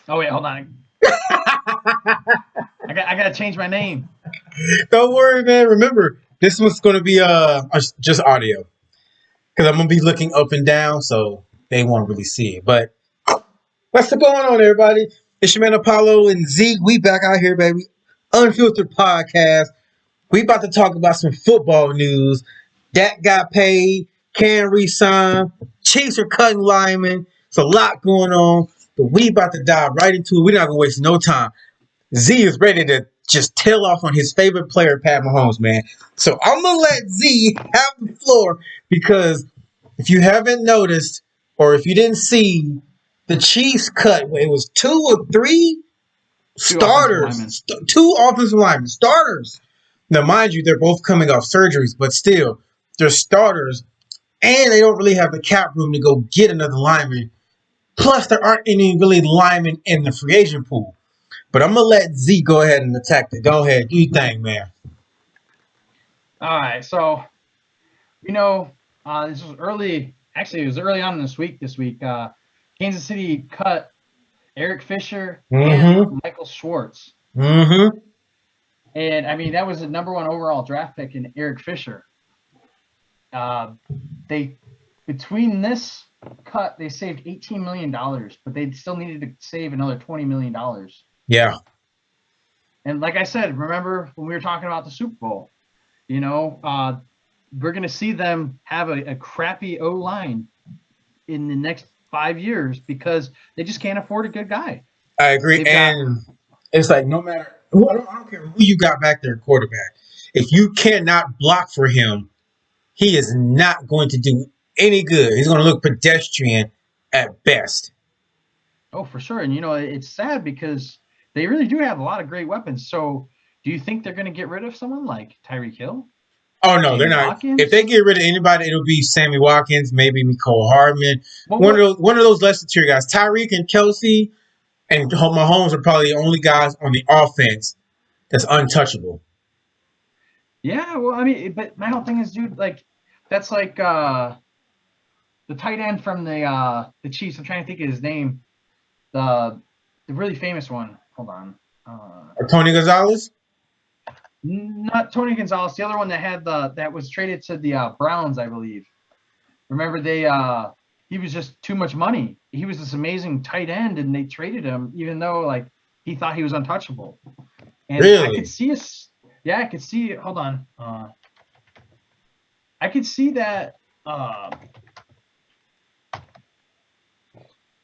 Oh wait, hold on. I gotta change my name. Don't worry, man. Remember, this was going to be just audio because I'm gonna be looking up and down, so they won't really see it. But what's going on, everybody? It's your man Apollo and Zeke. We back out here, baby. Unfiltered podcast. We about to talk about some football news. Dak got paid. Can resign. Chiefs are cutting linemen. It's a lot going on. But we about to dive right into it. We're not gonna waste no time. Z is ready to just tail off on his favorite player, Pat Mahomes, man. So I'm gonna let Z have the floor because if you haven't noticed or if you didn't see, the Chiefs cut. It was two or three Two offensive linemen. two offensive linemen, starters. Now, mind you, they're both coming off surgeries, but still, they're starters, and they don't really have the cap room to go get another lineman. Plus, there aren't any really linemen in the free agent pool. But I'm gonna let Z go ahead and attack it. Go ahead, do your thing, man. All right, so this was early. Actually, it was early on in this week. Kansas City cut Eric Fisher and Mm-hmm. Michael Schwartz, Mm-hmm. and I mean that was the number one overall draft pick in Eric Fisher. They between this cut they saved $18 million, but they still needed to save another $20 million. Yeah. And like I said, remember when we were talking about the Super Bowl? We're going to see them have a crappy O-line in the next 5 years because they just can't afford a good guy. I agree. They've got And it's like no matter who, I don't care who you got back there, quarterback. If you cannot block for him, he is not going to do any good. He's going to look pedestrian at best. oh, for sure. And it's sad because they really do have a lot of great weapons. So, do you think they're going to get rid of someone like Tyreek Hill, Oh no, they're Sammy not. If they Watkins? get rid of anybody, it'll be Sammy Watkins, maybe Nicole Hardman, Well, what? one of those lesser tier guys. Tyreek and Kelsey and Mahomes are probably the only guys on the offense that's untouchable. Yeah, well, I mean, but my whole thing is, dude, like that's like the tight end from the Chiefs. I'm trying to think of his name. The the really famous one. Hold on. Or Tony Gonzalez. Not Tony Gonzalez. The other one that was traded to the Browns, I believe. Remember he was just too much money. He was this amazing tight end, and they traded him even though like he thought he was untouchable. And I could Really? see us. Yeah, I could see. Hold on. I could see that.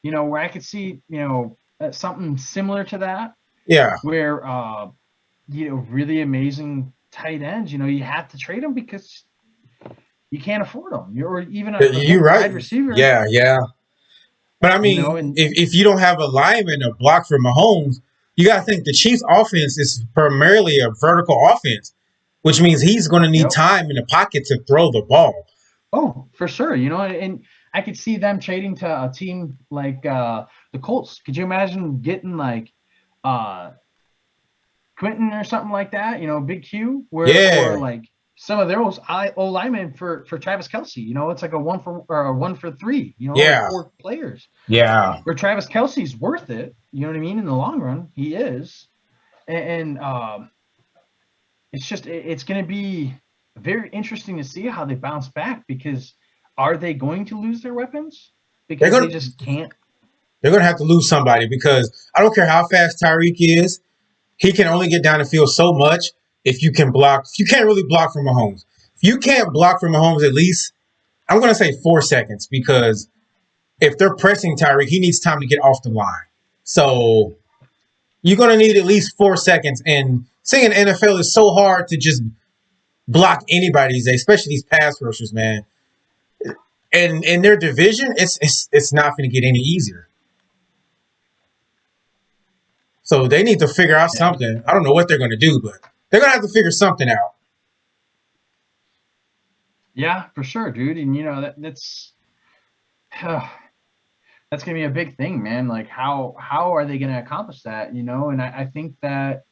Where I could see something similar to that, Yeah. where really amazing tight ends. You have to trade them because you can't afford them. Or even a You're good right. wide receiver. Yeah, yeah. But I mean, And if you don't have a lineman to block for Mahomes, you got to think the Chiefs' offense is primarily a vertical offense, which means he's going to need yep. time in the pocket to throw the ball. Oh, for sure. And I could see them trading to a team like the Colts. Could you imagine getting like uh, Quentin or something like that? Big Q, or Yeah, like some of their old linemen for Travis Kelsey. It's like a 1 for 3. Like yeah, 4 players. yeah. Where Travis Kelsey's worth it. You know what I mean? In the long run, he is. And it's going to be very interesting to see how they bounce back because are they going to lose their weapons They're because they gonna just can't? they're gonna have to lose somebody because I don't care how fast Tyreek is, he can only get down the field so much if you can block. If you can't really block for Mahomes. If you can't block for Mahomes at least, I'm gonna say 4 seconds because if they're pressing Tyreek, he needs time to get off the line. So you're gonna need at least 4 seconds. And seeing NFL is so hard to just block anybody these days, especially these pass rushers, man. And in their division, it's not going to get any easier. So they need to figure out Yeah, something. I don't know what they're going to do, but they're going to have to figure something out. yeah, for sure, dude. And that's gonna be a big thing, man. Like how are they gonna accomplish that? And I think that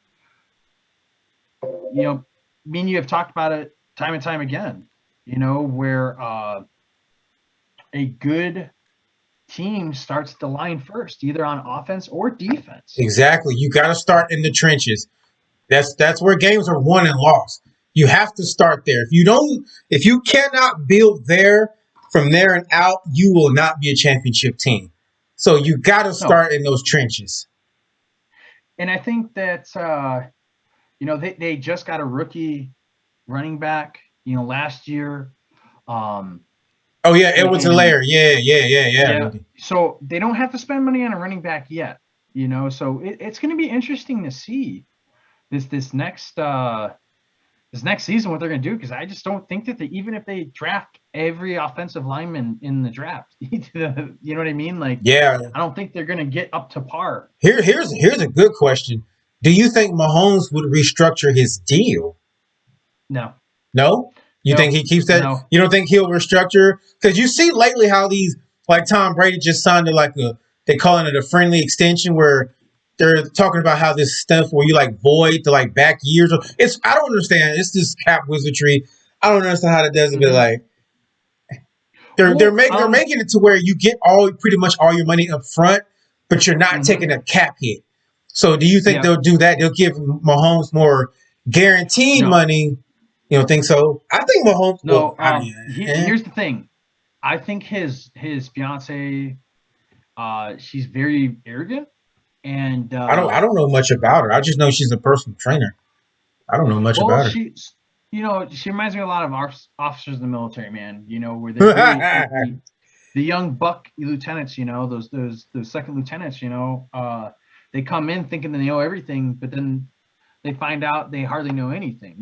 me and you have talked about it time and time again. Where a good team starts at the line first, either on offense or defense. Exactly. You got to start in the trenches. That's where games are won and lost. You have to start there. If you cannot build there, from there and out, you will not be a championship team. So you got to No, start in those trenches. and I think that they just got a rookie running back, last year. Um, Oh yeah, Edwards and Hilaire. Yeah. yeah, so they don't have to spend money on a running back yet. So it's going to be interesting to see this next season what they're going to do, because I just don't think that even if they draft every offensive lineman in the draft, you know what I mean? Like, Yeah. I don't think they're going to get up to par. Here's a good question. Do you think Mahomes would restructure his deal? No, No? You think no, he keeps that? no. You don't think he'll restructure? Because you see lately how these, like Tom Brady just signed they calling it a friendly extension where they're talking about how this stuff where you like void to like back years. I don't understand. It's this cap wizardry. I don't understand how that does it, but Mm-hmm. like Well, they're making it to where you get pretty much all your money up front, but you're not mm-hmm. taking a cap hit. So do you think Yeah. they'll do that? They'll give Mahomes more guaranteed No, money. You don't think so? I think Mahomes. Well, no. I mean, Here's the thing. I think his fiance, she's very arrogant, and I don't know much about her. I just know she's a personal trainer. I don't know much well, about she reminds me a lot of officers in the military, man. Where they're very her. the young buck lieutenants. Those second lieutenants. They come in thinking they know everything, but then they find out they hardly know anything.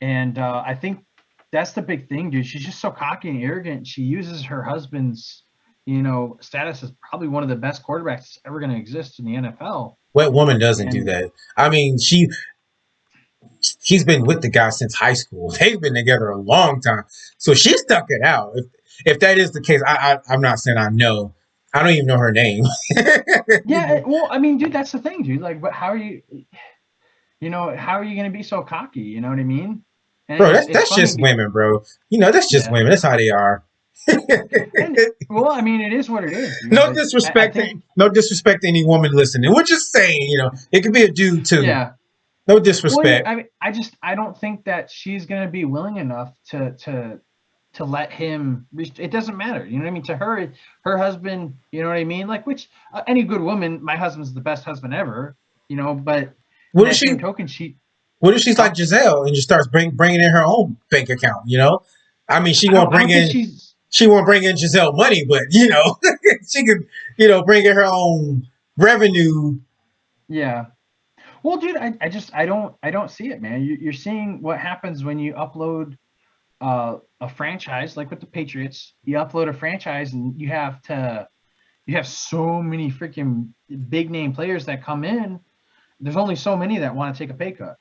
And I think that's the big thing, dude. She's just so cocky and arrogant. She uses her husband's, status as probably one of the best quarterbacks that's ever going to exist in the NFL. What woman doesn't do And that? I mean, she's been with the guy since high school. They've been together a long time, so she stuck it out. If that is the case, I'm not saying I know. I don't even know her name. yeah, well, I mean, dude, that's the thing, dude. Like, how are you, how are you going to be so cocky? You know what I mean? And Bro, it's that's funny. just women, bro. That's just Yeah. women. That's how they are. And well, I mean, it is what it is, dude. No But I disrespect, think, no disrespect to any woman listening. We're just saying, it could be a dude too. yeah. No Well, yeah. disrespect. I mean, I don't think that she's going to be willing enough to let him. It doesn't matter. You know what I mean? To her husband. You know what I mean? Like, which any good woman, my husband's the best husband ever. But in What if that she? same token, What if she's like huh? Giselle and just starts bringing in her own bank account? I mean, I don't think she's. she won't bring in Giselle money, but she could bring in her own revenue. Yeah. Well, dude, I don't see it, man. You're seeing what happens when you upload a franchise, like with the Patriots. You upload a franchise, and you have so many freaking big name players that come in. There's only so many that want to take a pay cut,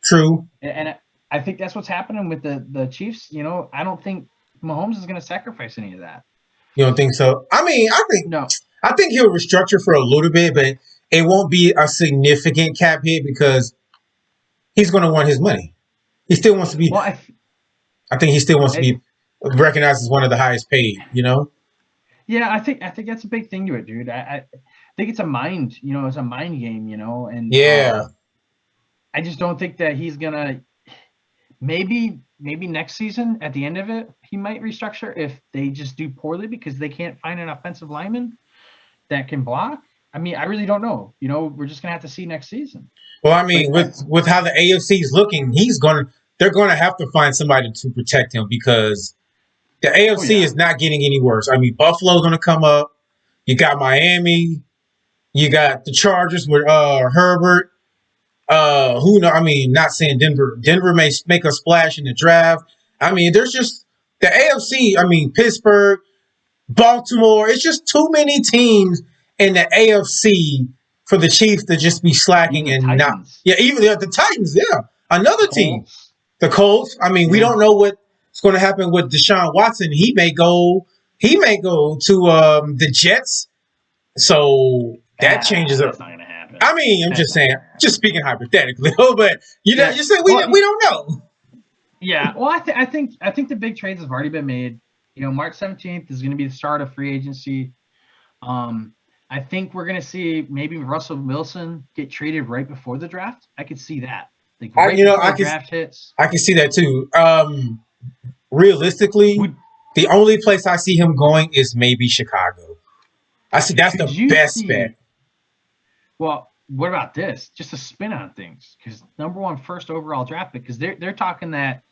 True. and I think that's what's happening with the Chiefs. I don't think Mahomes is going to sacrifice any of that. You don't think so? I mean, No. I think he'll restructure for a little bit, but it won't be a significant cap hit because he's going to want his money. He still wants to be. Well, I think he still wants to be recognized as one of the highest paid. yeah, I think that's a big thing to it, dude. I think it's a mind, it's a mind game, and Yeah. I just don't think that he's gonna. Maybe next season at the end of it, he might restructure if they just do poorly because they can't find an offensive lineman that can block. I mean, I really don't know. We're just gonna have to see next season. Well, I But mean, with how the AFC is looking, they're going to have to find somebody to protect him because the oh AFC yeah, is not getting any worse. I mean, Buffalo's going to come up. You got Miami. You got the Chargers with Herbert. Who know? I mean, not saying Denver. Denver may make a splash in the draft. I mean, there's just the AFC. I mean, Pittsburgh, Baltimore. It's just too many teams in the AFC for the Chiefs to just be even slacking the and not. Titans, Yeah, even the Titans. Yeah, another team. Colts. The Colts. I mean, we Yeah. don't know what's going to happen with Deshaun Watson. He may go. He may go to the Jets. So that changes up. That's not gonna happen. I mean, I'm That's just saying, just speaking hypothetically, but Yeah. you said we Well, don't know. yeah. Well, I think the big trades have already been made. March 17th is going to be the start of free agency. Um, I think we're going to see maybe Russell Wilson get traded right before the draft. I could see that, like I right you know before the draft hits. I can see that too. Realistically, Would the only place I see him going is maybe Chicago. I see that's could the you best bet. see? Well, what about this? Just a spin on things, because number one first overall draft pick, because they're talking that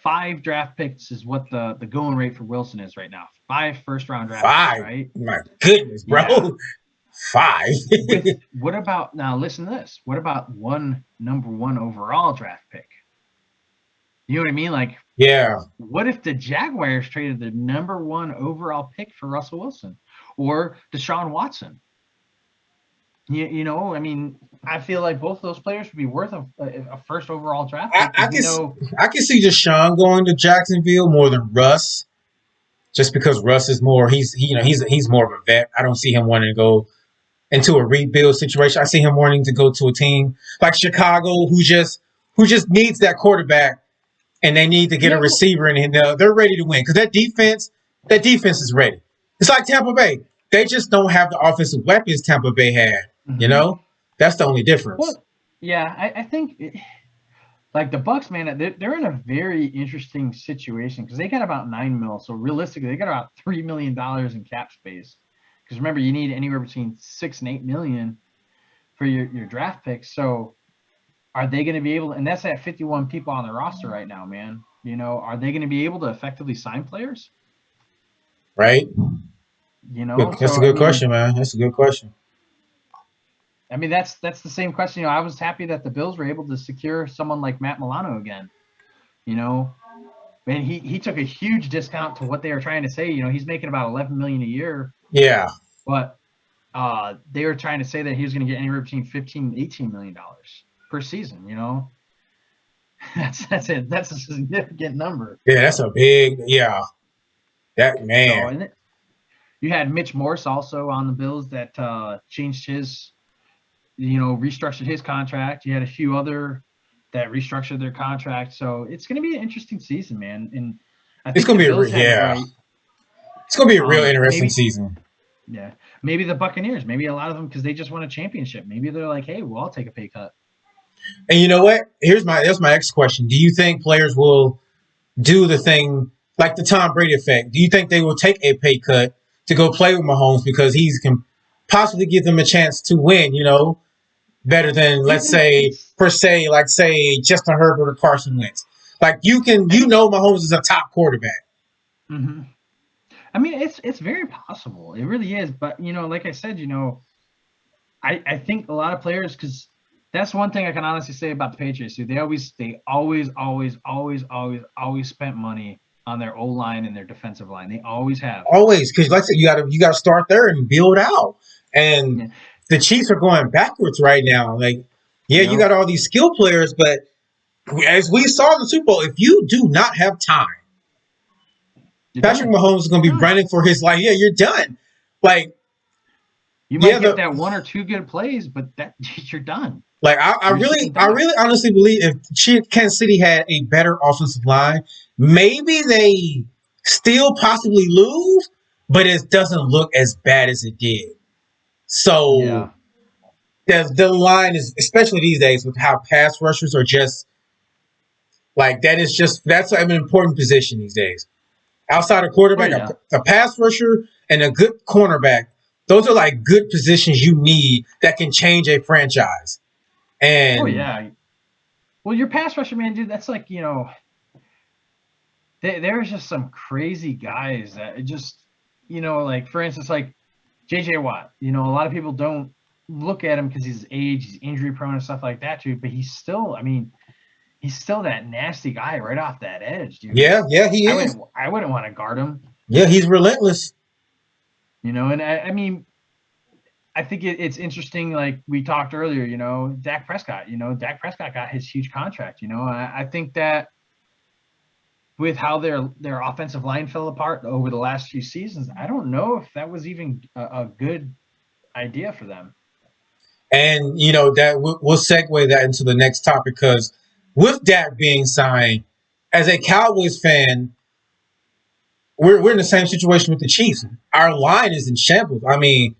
5 draft picks is what the going rate for Wilson is right now. 5 first round draft picks, 5. right? My goodness, Yeah. bro. 5. With what about now? Listen to this. What about one number one overall draft pick? You know what I mean? Like, Yeah. what if the Jaguars traded the number one overall pick for Russell Wilson or Deshaun Watson? I mean, I feel like both of those players would be worth a first overall draft I, pick I because we can know. I can see Deshaun going to Jacksonville more than Russ, just because Russ is more he's more of a vet. I don't see him wanting to go into a rebuild situation. I see him wanting to go to a team like Chicago who just needs that quarterback and they need to get a Yeah, well, receiver and they're ready to win because that defense is ready. It's like Tampa Bay. They just don't have the offensive weapons Tampa Bay had. You mhm. know, that's the only difference. Well, yeah, I think like the Bucks, man, they're in a very interesting situation because they got about 9 mil. So realistically, they got about $3 million in cap space. Because remember, you need anywhere between 6 and 8 million for your draft picks. So are they going to be able? And that's at 51 people on the roster right now, man. Are they going to be able to effectively sign players? Right? That's a So good question, man. That's a good question. I mean that's the same question. I was happy that the Bills were able to secure someone like Matt Milano again. You know, Man, he took a huge discount to what they were trying to say. He's making about 11 million a year, Yeah. but they were trying to say that he was going to get anywhere between 15 and 18 million dollars per season. That's it. That's a significant number. Yeah, that's a big yeah. That So, man. and you had Mitch Morse also on the Bills that changed his, restructured his contract. You had a few other that restructured their contract. So it's going to be an interesting season, man. And I It's think gonna the be Bills have it yeah. right. It's gonna be a real interesting Maybe season. Yeah, maybe the Buccaneers, maybe a lot of them because they just won a championship. Maybe they're like, hey, well, I'll take a pay cut. And you know what? That's my next question. Do you think players will do the thing like the Tom Brady effect? Do you think they will take a pay cut to go play with Mahomes because he's can possibly give them a chance to win? Better than It, let's it, say it's, per se, like say Justin Herbert or Carson Wentz. Like I mean, Mahomes is a top quarterback. hmm I mean, it's very possible. It really is. But like I said, I think a lot of players because that's one thing I can honestly say about the Patriots. Dude, they always spent money on their O line and their defensive line. They always have. Always, because like I said, you gotta start there and build out. And Yeah. the Chiefs are going backwards right now. Like, yeah, you Yep. got all these skill players, but as we saw in the Super Bowl, if you do not have time, You're Patrick done. Mahomes is going You're to be done. running for his life. Yeah, you're done. Like, You yeah, might get that one or two good plays, but that you're done. I You're really, sitting I ducks. really honestly believe if Kansas City had a better offensive line, maybe they still possibly lose, but it doesn't look as bad as it did. So Yeah. the line is, especially these days, with how pass rushers are just like that is just that's an important position these days. Outside of Oh quarterback, yeah. a pass rusher, and a good cornerback. Those are like good positions you need that can change a franchise. Oh And yeah. Well, your pass rusher, man, dude, that's like there's just some crazy guys that just like for instance, like J.J. Watt. A lot of people don't look at him because he's age, he's injury prone and stuff like that, too. But he's still, I mean, he's still that nasty guy right off that edge, dude. yeah, yeah, he I is. wouldn't, I wouldn't want to guard him. Yeah, he's relentless. And I mean, I think it's interesting. Like we talked earlier, Dak Prescott. Dak Prescott got his huge contract. I think that with how their offensive line fell apart over the last few seasons, I don't know if that was even a good idea for them. And that we'll segue that into the next topic because with Dak being signed, as a Cowboys fan, we're in the same situation with the Chiefs. Our line is in shambles. I mean,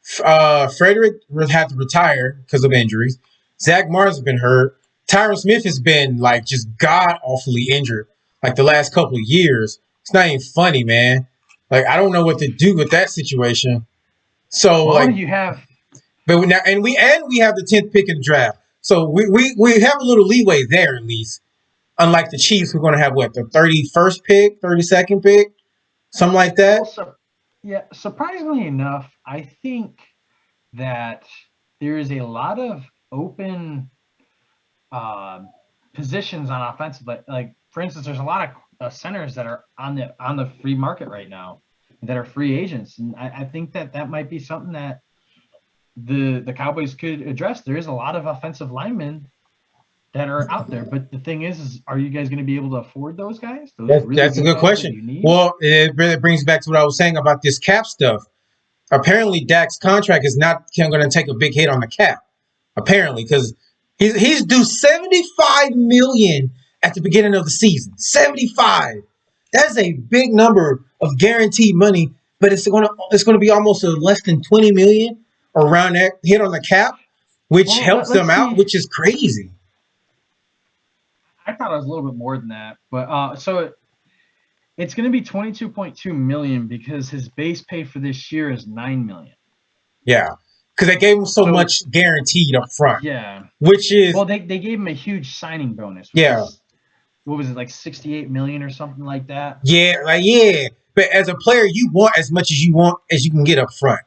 Frederick had to retire because of injuries. Zach Mars has been hurt. Tyron Smith has been like just god awfully injured like the last couple of years. It's not even funny, man. Like I don't know what to do with that situation. So Well, like, you have but now we have the 10th pick in the draft. So we have a little leeway there at least. Unlike the Chiefs, we're going to have what the 31st pick, 32nd pick, something like that. also, yeah, surprisingly enough, I think that there is a lot of open uh, positions on offensive. Like for instance, there's a lot of centers that are on the free market right now that are free agents, and I think that might be something that the Cowboys could address. There is a lot of offensive linemen that are out there, but the thing is are you guys going to be able to afford those guys? Those really That's a good good guys that question. you need? Well, it really brings back to what I was saying about this cap stuff. Apparently, Dak's contract is not going to take a big hit on the cap. Apparently, because he's due $75 million at the beginning of the season. 75. That's a big number of guaranteed money, but it's going to be almost less than 20 million around that hit on the cap, which Well, helps let's them out, see. which is crazy. I thought it was a little bit more than that, but it's going to be 22.2 million because his base pay for this year is 9 million. Yeah, because they gave him so So much guaranteed up front, yeah, which is well they gave him a huge signing bonus, which yeah, was what was it, like 68 million or something like that. yeah. But as a player, you want as much as you can get up front.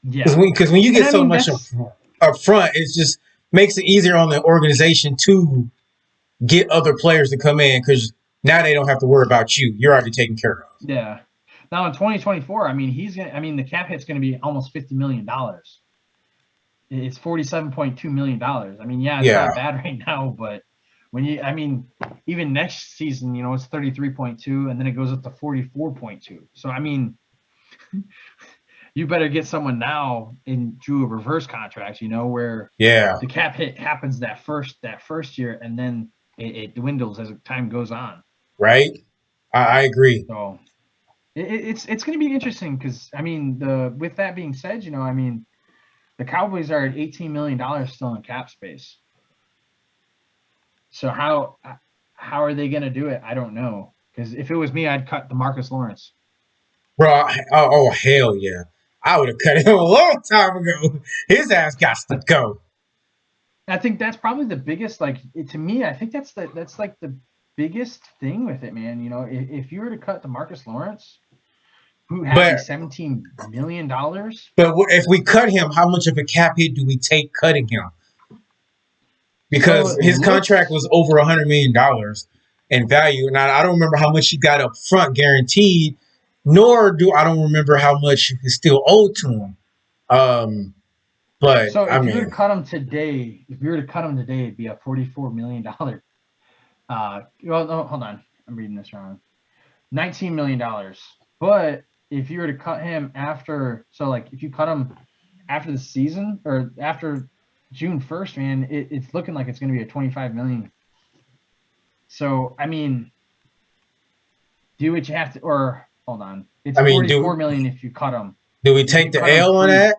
Because Yeah, when you and get I so mean much that's up front, it just makes it easier on the organization to get other players to come in because now they don't have to worry about you. You're already taken care of. yeah. Now in 2024, I mean the cap hit's going to be almost $50 million. It's $47.2 million. I mean, yeah, it's Yeah, not bad right now, but I mean, even next season, it's 33.2, and then it goes up to 44.2. So I mean, you better get someone now and do a reverse contract, where yeah, the cap hit happens that first year, and then it dwindles as time goes on. right. I agree. So it's going to be interesting because I mean, with that being said, I mean, the Cowboys are at $18 million still in cap space. So how are they going to do it? I don't know. Because if it was me, I'd cut DeMarcus Lawrence. Bro, oh hell yeah. I would have cut him a long time ago. His ass got to go. I think that's probably the biggest. To me, I think that's like the biggest thing with it, man. If you were to cut DeMarcus Lawrence, who has a But $17 million. if we cut him, how much of a cap hit do we take cutting him? So Because it his contract looks was over $100 million in value. And I don't remember how much he got up front guaranteed, nor do I don't remember how much is still owed to him. But so I if you were to mean, cut him today, it'd be a $44 million. Well, no, hold on, I'm reading this wrong. $19 million. But if you were to cut him if you cut him after the season or after June 1st, man, it's looking like it's going to be a 25 million. So I mean, do what you have to, or hold on, it's I mean, 44 million if you cut him. do we If take you the cut him L on free, that?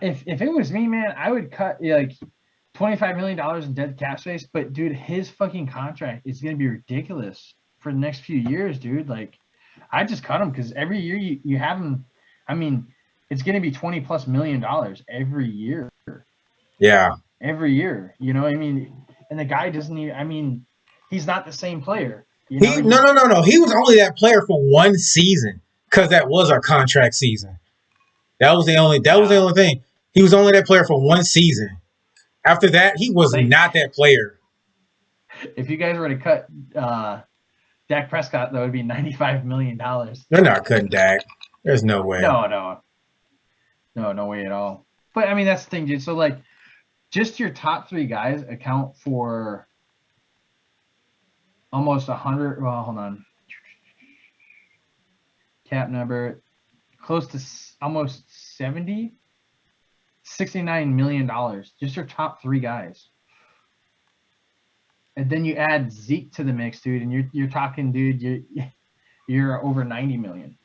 if it was me, man, I would cut like $25 million in dead cap space. But dude, his fucking contract is going to be ridiculous for the next few years, dude. Like, I just cut him because every year you have him. I mean, it's going to be $20+ million every year. Yeah. Every year, I mean, and the guy doesn't even. I mean, he's not the same player. No. He was only that player for one season because that was our contract season. That was the only Yeah. thing. He was only that player for one season. After that, he was Like, not that player. if you guys were to cut Dak Prescott, that would be $95 million. They're not cutting Dak. There's no way. No way at all. But I mean, that's the thing, dude. So like, just your top three guys account for almost 100. Well, hold on. Cap number close to almost 69 million dollars. Just your top three guys. And then you add Zeke to the mix, dude, and you're talking, dude. you're over 90 million.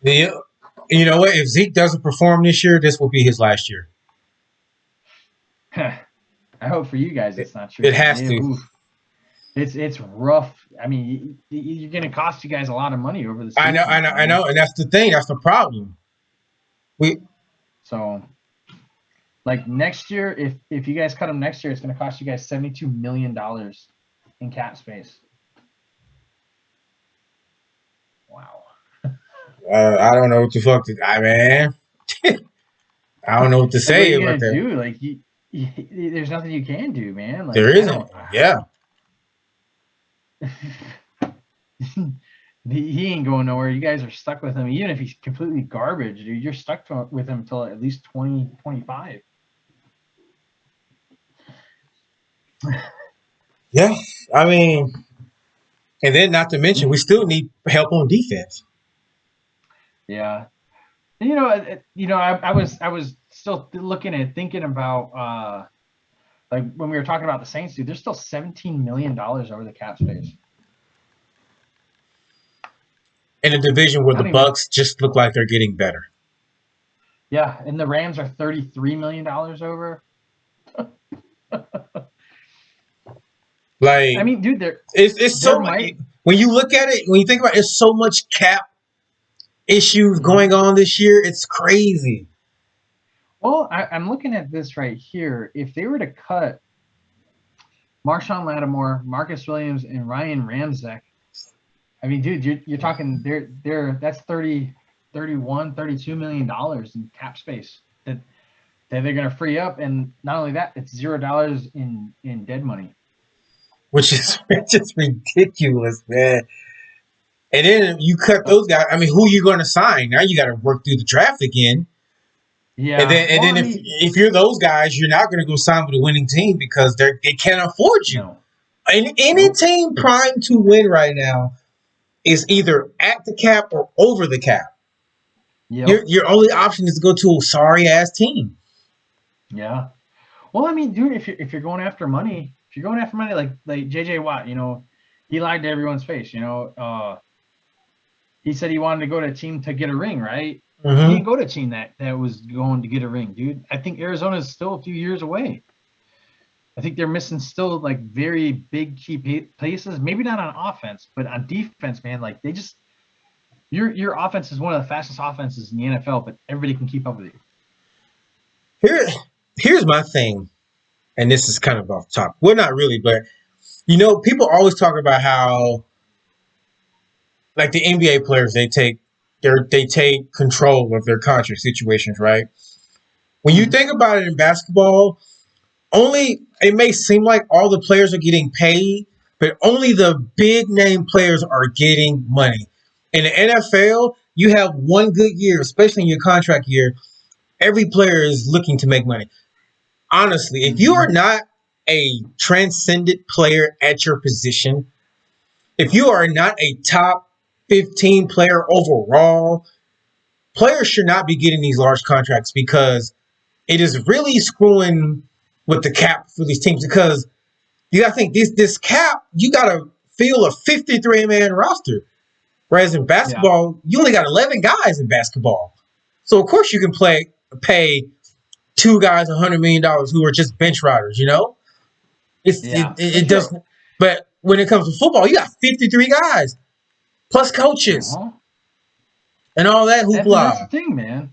You know what? If Zeke doesn't perform this year, this will be his last year. I hope for you guys it's not true. It has to. It's rough. I mean, you're going to cost you guys a lot of money over the season. I know, and that's the thing. That's the problem. So, like next year, if you guys cut him next year, it's going to cost you guys $72 million in cap space. Wow. I don't know what the fuck man. I don't know what to say about that. Do? Like, there's nothing you can do, man. Like, there isn't. Yeah. He ain't going nowhere. You guys are stuck with him. Even if he's completely garbage, dude, you're stuck with him until at least 2025. Yeah. I mean, and then not to mention, we still need help on defense. Yeah. And, I was still looking and thinking about like when we were talking about the Saints, dude, there's still $17 million over the cap space. In a division where the Bucks just look like they're getting better. Yeah, and the Rams are $33 million over. Like, I mean, dude, it's so much. When you look at it, when you think about it, it's so much cap issues going on this year. It's crazy. Well, I'm looking at this right here. If they were to cut Marshawn Lattimore, Marcus Williams, and Ryan Ramczyk, I mean, dude, you're talking that's $31, $32 million in cap space that they're going to free up, and not only that, it's $0 in dead money, which is just ridiculous, man. And then you cut those guys. I mean, who are you going to sign? Now you got to work through the draft again. Yeah, and then if you're those guys, you're not going to go sign with a winning team because they can't afford you. No. And any team primed to win right now is either at the cap or over the cap. Yep. Your only option is to go to a sorry ass team. Yeah. Well, I mean, dude, if you're going after money, like JJ Watt, he lied to everyone's face. He said he wanted to go to a team to get a ring, right? Mm-hmm. He didn't go to a team that was going to get a ring, dude. I think Arizona is still a few years away. I think they're missing still like very big key places. Maybe not on offense, but on defense, man. Like they just your offense is one of the fastest offenses in the NFL, but everybody can keep up with you. Here's my thing, and this is kind of off top. Well, not really, but people always talk about how like the NBA players they take control of their contract situations, right? When you think about it in basketball, it may seem like all the players are getting paid, but only the big name players are getting money. In the NFL, you have one good year, especially in your contract year, every player is looking to make money. Honestly, if you are not a transcendent player at your position, if you are not a top 15 player overall, players should not be getting these large contracts because it is really screwing with the cap for these teams because you got to think this cap, you got to fill a 53-man roster. Whereas in basketball, you only got 11 guys in basketball. So, of course, you can pay two guys $100 million who are just bench riders, It doesn't. But when it comes to football, you got 53 guys plus coaches and all that hoopla. That's the thing, man.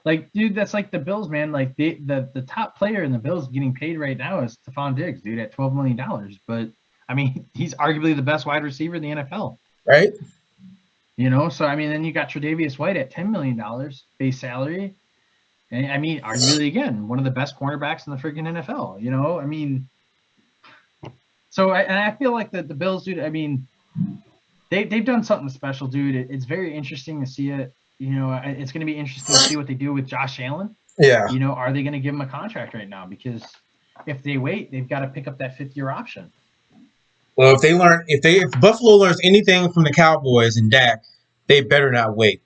Like, dude, that's like the Bills, man. Like, the top player in the Bills getting paid right now is Stephon Diggs, dude, at $12 million. But, I mean, he's arguably the best wide receiver in the NFL. Right. So, I mean, then you got Tre'Davious White at $10 million base salary. And, I mean, arguably, again, one of the best cornerbacks in the freaking NFL, I mean, so I feel like the Bills, dude, I mean, they've done something special, dude. It's very interesting to see it. It's going to be interesting to see what they do with Josh Allen. Yeah. Are they going to give him a contract right now? Because if they wait, they've got to pick up that fifth-year option. Well, if Buffalo learns anything from the Cowboys and Dak, they better not wait.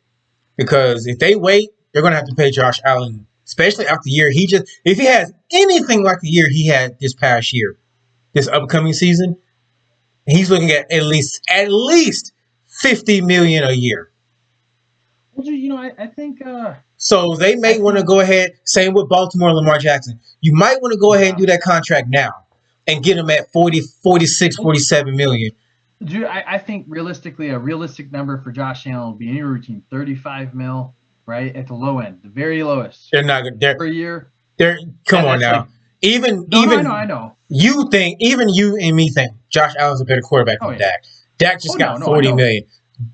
Because if they wait, they're going to have to pay Josh Allen, especially after the year if he has anything like the year he had this past year, this upcoming season, he's looking at least $50 million a year. Well, I think. So they may want to go ahead. Same with Baltimore, Lamar Jackson. You might want to go ahead and do that contract now and get him at 40, 46, 47 million. Dude, I think realistically, a realistic number for Josh Allen will be anywhere between 35 mil, right, at the low end, the very lowest. They're not good. Per year. Come on now. I know. You and me think Josh Allen's a better quarterback than Dak. Dak just got 40 million.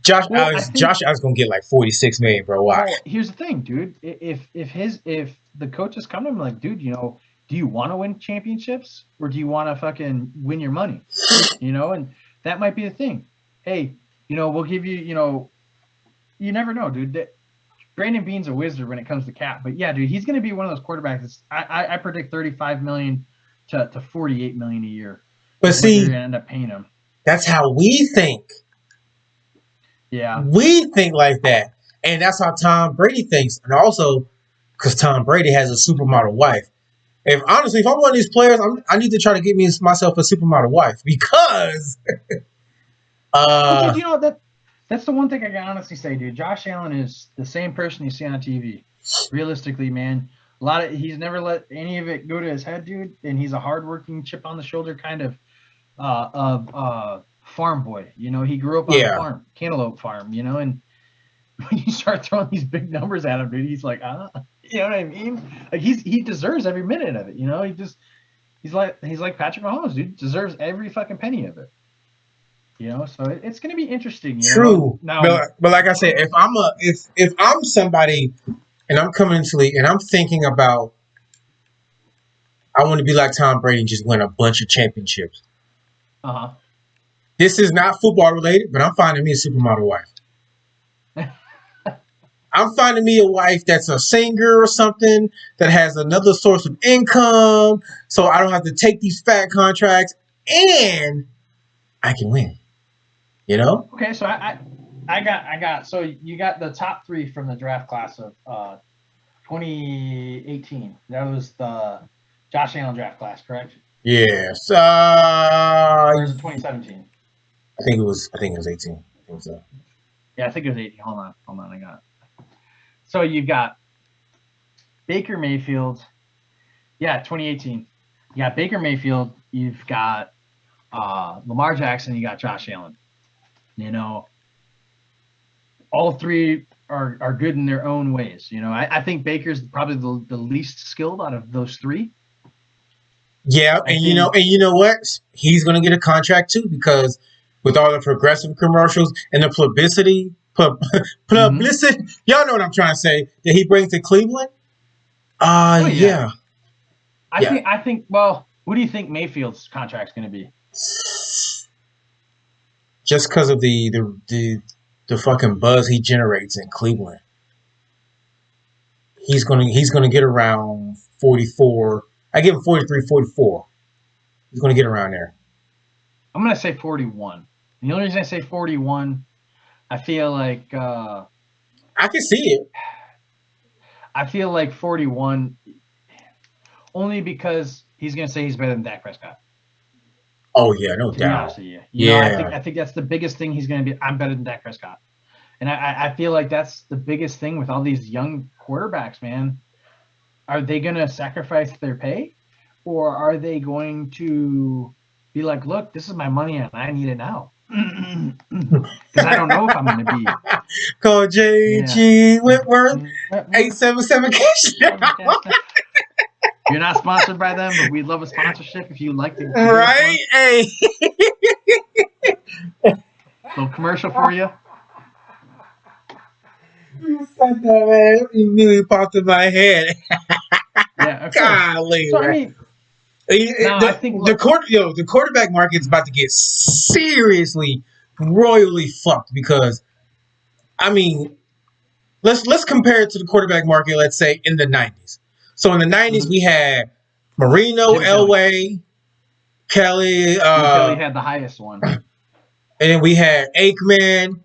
Josh Allen's gonna get like 46 million, bro. Why? Well, here's the thing, dude. If the coaches come to him like, dude, do you want to win championships or do you want to fucking win your money? And that might be the thing. Hey, we'll give you, you never know, dude. Brandon Beane's a wizard when it comes to cap, but yeah, dude, he's going to be one of those quarterbacks. I predict 35 million to 48 million a year. But see, you're going to end up paying him. That's how we think. Yeah, we think like that, and that's how Tom Brady thinks, and also because Tom Brady has a supermodel wife. If I'm one of these players, I need to try to get myself a supermodel wife because. Dude, that's the one thing I can honestly say, dude. Josh Allen is the same person you see on TV. Realistically, man, he's never let any of it go to his head, dude. And he's a hardworking, chip on the shoulder kind of farm boy. He grew up on a farm, cantaloupe farm. And when you start throwing these big numbers at him, dude, he's like, you know what I mean? Like he deserves every minute of it. He's like Patrick Mahomes, dude. Deserves every fucking penny of it. So it's going to be interesting. True. Now, but like I said, if I'm somebody and I'm coming into the league and I'm thinking about, I want to be like Tom Brady and just win a bunch of championships. This is not football related, but I'm finding me a supermodel wife. I'm finding me a wife that's a singer or something that has another source of income, so I don't have to take these fat contracts and I can win. Okay, so I got so you got the top 3 from the draft class of 2018. That was the Josh Allen draft class, correct? Yes. Or was it 2017? I think it was 18. I think so. Yeah, I think it was 18. Hold on, I got it. So you've got Baker Mayfield. Yeah, 2018. You got Baker Mayfield. You've got Lamar Jackson. You got Josh Allen. All 3 are good in their own ways. I think Baker's probably the least skilled out of those 3. Yeah, and you know what? He's going to get a contract too because with all the progressive commercials and the publicity, y'all know what I'm trying to say, that he brings to Cleveland. Yeah. I think. Well, what do you think Mayfield's contract's going to be? Just because of the fucking buzz he generates in Cleveland, he's gonna get around 44. I give him 43, 44. He's gonna get around there. I'm gonna say 41. And the only reason I say 41, I feel like I can see it. I feel like 41, only because he's gonna say he's better than Dak Prescott. Oh yeah, no doubt. I think that's the biggest thing he's going to be. I'm better than Dak Prescott, and I feel like that's the biggest thing with all these young quarterbacks, man. Are they going to sacrifice their pay, or are they going to be like, look, this is my money and I need it now? Because I don't know if I'm going to be. Call JG Whitworth 877 Cash. You're not sponsored by them, but we'd love a sponsorship if you like to. Right? Hey. Little commercial for you. You said that, man. It immediately popped in my head. Yeah, golly. So, I mean, I think the quarterback market's about to get seriously, royally fucked because, I mean, let's compare it to the quarterback market, let's say, in the 90s. So in the 90s, we had Marino, Elway, Kelly. Kelly had the highest one. And then we had Aikman,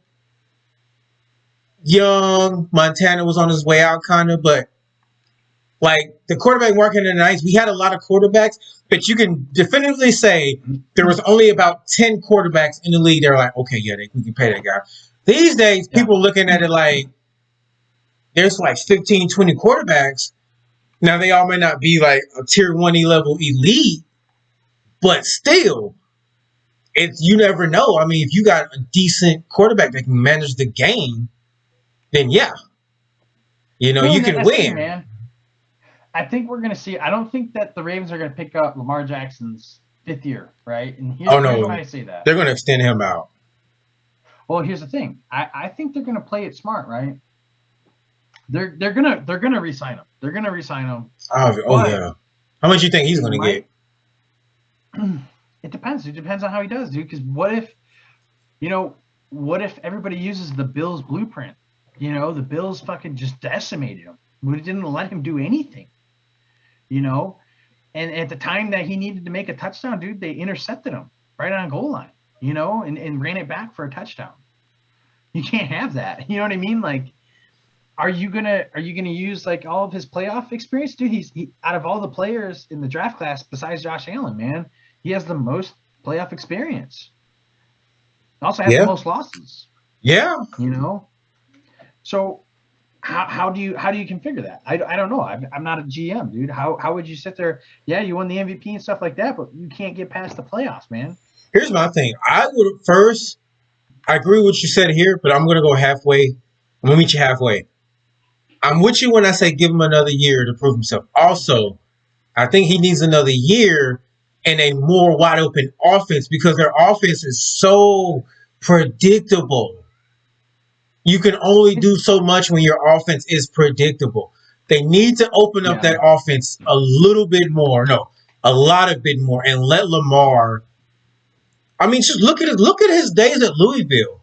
Young, Montana was on his way out kind of. But like the quarterback market in the 90s, we had a lot of quarterbacks. But you can definitively say there was only about 10 quarterbacks in the league. They're like, okay, yeah, we can pay that guy. These days, Yeah. people are looking at it like there's like 15, 20 quarterbacks. Now, they all may not be like a tier 1 level elite, but still, it's you never know. I mean, if you got a decent quarterback that can manage the game, then yeah, No, you and can that's the thing, win. man. I think we're gonna see. I don't think that the Ravens are gonna pick up Lamar Jackson's fifth year, right? And Oh here's why no, I say that. they're going to extend him out. Well, here's the thing. I think they're gonna play it smart, right? They're gonna resign him. They're gonna resign him, Oh but yeah, how much you think he's it going to get? might. It depends. It depends on how he does, dude. Because what if everybody uses the Bills blueprint? The Bills fucking just decimated him. We didn't let him do anything. You know, and at the time that he needed to make a touchdown, dude, they intercepted him right on goal line. And ran it back for a touchdown. You can't have that. You know what I mean? Like, are you gonna use like all of his playoff experience, dude? He out of all the players in the draft class besides Josh Allen, man, he has the most playoff experience. Also has the Yeah, most losses. yeah. You know, so how do you configure that? I don't know. I'm not a GM, dude. How would you sit there? Yeah, you won the MVP and stuff like that, but you can't get past the playoffs, man. Here's my thing. I would first. I agree with what you said here, but I'm going to go halfway. I'm going to meet you halfway. I'm with you when I say give him another year to prove himself. Also, I think he needs another year and a more wide open offense because their offense is so predictable. You can only do so much when your offense is predictable. They need to open up Yeah, that offense a little bit more. No, a lot of bit more, and let Lamar. I mean, just look at his days at Louisville.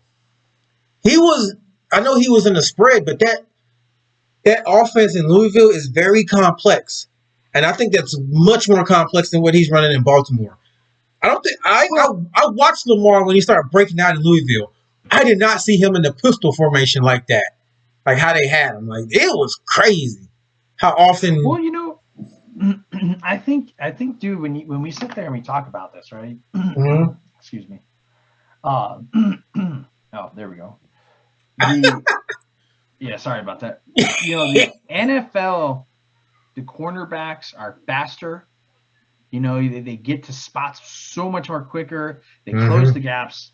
He was. I know he was in the spread, but that offense in Louisville is very complex, and I think that's much more complex than what he's running in Baltimore. I don't think well, I watched Lamar when he started breaking out in Louisville. I did not see him in the pistol formation like that, like how they had him. Like it was crazy how often. well, I think, dude, when we sit there and we talk about this, right? Mhm. Excuse me. Uh, oh, there we go. The Yeah, sorry about that. The NFL, the cornerbacks are faster. They get to spots so much more quicker. They close the Mhm. gaps.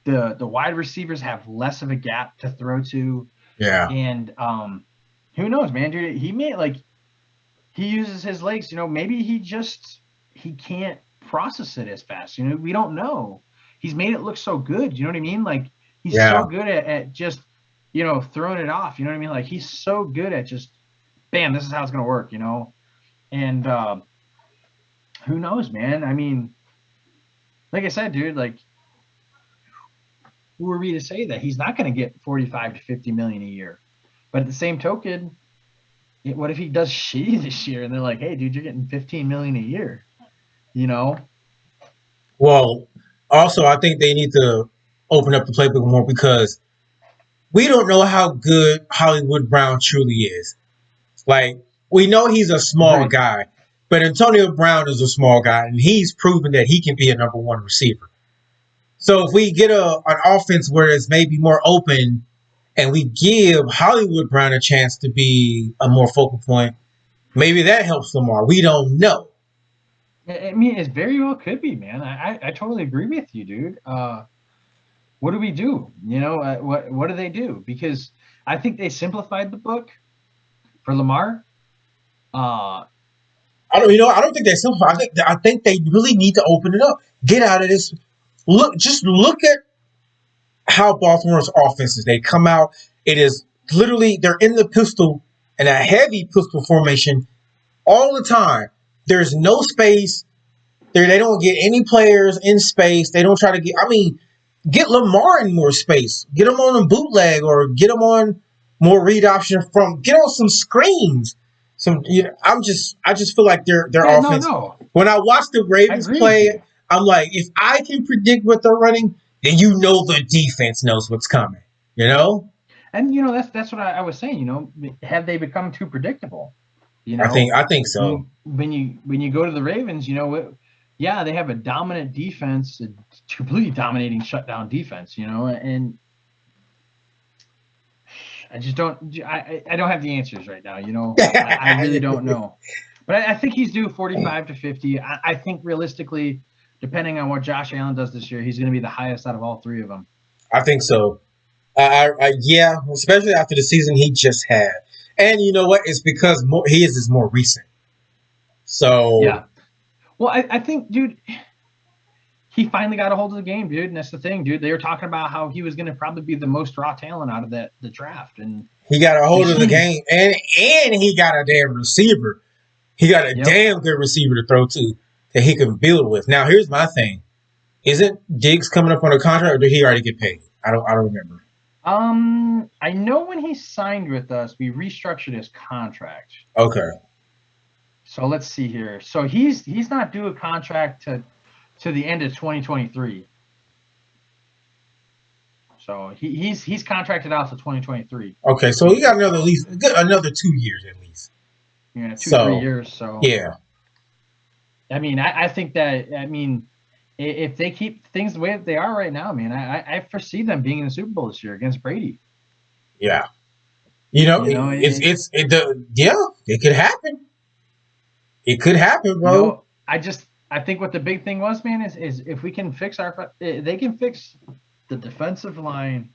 The wide receivers have less of a gap to throw to, Yeah. and who knows, man, dude? He uses his legs. Maybe he can't process it as fast. We don't know. He's made it look so good. You know what I mean? Like he's so Yeah. good at just throwing it off. You know what I mean? Like he's so good at just bam, this is how it's gonna work. And who knows, man? I mean, like I said, dude, like who are we to say that he's not gonna get 45 to 50 million a year? But at the same token, what if he does shitty this year and they're like, hey, dude, you're getting 15 million a year? You know? Well, also I think they need to open up the playbook more because we don't know how good Hollywood Brown truly is. Like we know he's a small Agreed. guy, but Antonio Brown is a small guy, and he's proven that he can be a number one receiver. So if we get an offense where it's maybe more open, and we give Hollywood Brown a chance to be a more focal point, maybe that helps Lamar. We don't know. I mean, it very well could be, man. I totally agree with you, dude. What do we do? What do they do? Because I think they simplified the book for Lamar. Uh, I don't think they simplify. I think they really need to open it up. Get out of this. Just look at how Baltimore's offense is. They come out. It is literally they're in the pistol and a heavy pistol formation all the time. There's no space. They don't get any players in space. They don't try to get. I mean, get Lamar in more space. Get him on a bootleg or get him on more read option from. Get on some screens. I just feel like their yeah, no, offense. no, When I watch the I Ravens agree with play, you. I'm like, if I can predict what they're running, then you know the defense knows what's coming. You know, And that's what I was saying. Have they become too predictable? You know, I think when so. you go to the Ravens, yeah, they have a dominant defense, a completely dominating shutdown defense. And I just don't. I don't have the answers right now. You know, I really don't know. But I think he's due 45 to 50. I think realistically, depending on what Josh Allen does this year, he's going to be the highest out of all three of them. I think so. Yeah, especially after the season he just had. And you know what? It's because his is more recent. So Yeah. Well, I think, dude, he finally got a hold of the game, dude. And that's the thing, dude. They were talking about how he was going to probably be the most raw talent out of the draft. And he got a we've hold of the seen. game, and he got a damn receiver. He got a damn good receiver to throw to that he can build with. Now, here's my thing: isn't Diggs coming up on a contract, or did he already get paid? I don't remember. I know when he signed with us, we restructured his contract. Okay. So let's see here. So he's not due a contract to the end of 2023. So he's contracted out to 2023. Okay, so he got another 2 years at least. Yeah, 3 years. So yeah. I mean, I think that if they keep things the way that they are right now, man, I foresee them being in the Super Bowl this year against Brady. Yeah. It could happen. It could happen, bro. You know, I think what the big thing was, man, is if we can fix they can fix the defensive line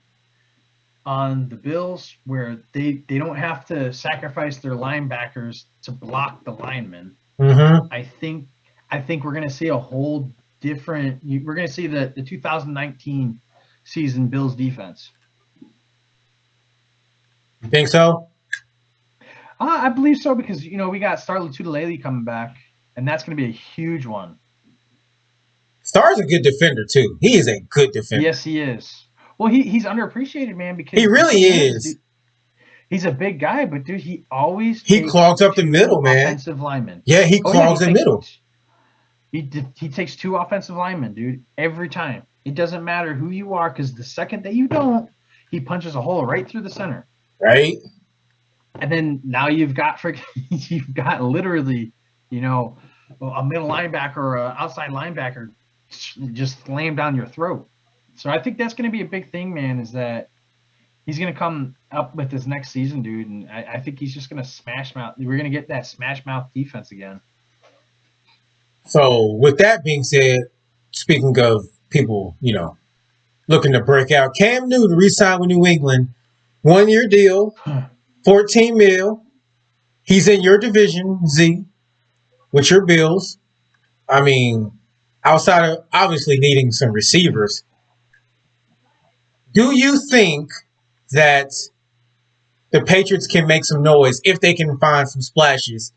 on the Bills where they don't have to sacrifice their linebackers to block the linemen. Mm-hmm. I think we're going to see a whole different. We're going to see the 2019 season Bills defense. You think so? I believe so because we got Star Lotulelei coming back, and that's going to be a huge one. Star's a good defender too. He is a good defender. Yes, he is. Well, he's underappreciated, man, because he really is. Dude, he's a big guy, but dude, he clogs up the middle, man. Offensive linemen. Yeah, he clogs the middle. He takes 2 offensive linemen, dude, every time. It doesn't matter who you are, because the second that you don't, he punches a hole right through the center. Right. And then now you've got literally, a middle linebacker or an outside linebacker just slammed down your throat. So I think that's going to be a big thing, man, is that he's going to come up with this next season, dude, and I think he's just going to smash mouth. We're going to get that smash mouth defense again. So with that being said, speaking of people, looking to break out, Cam Newton re-signed with New England, 1-year deal, $14 million. He's in your division, Z, with your Bills. I mean, outside of obviously needing some receivers, do you think that the Patriots can make some noise if they can find some splashes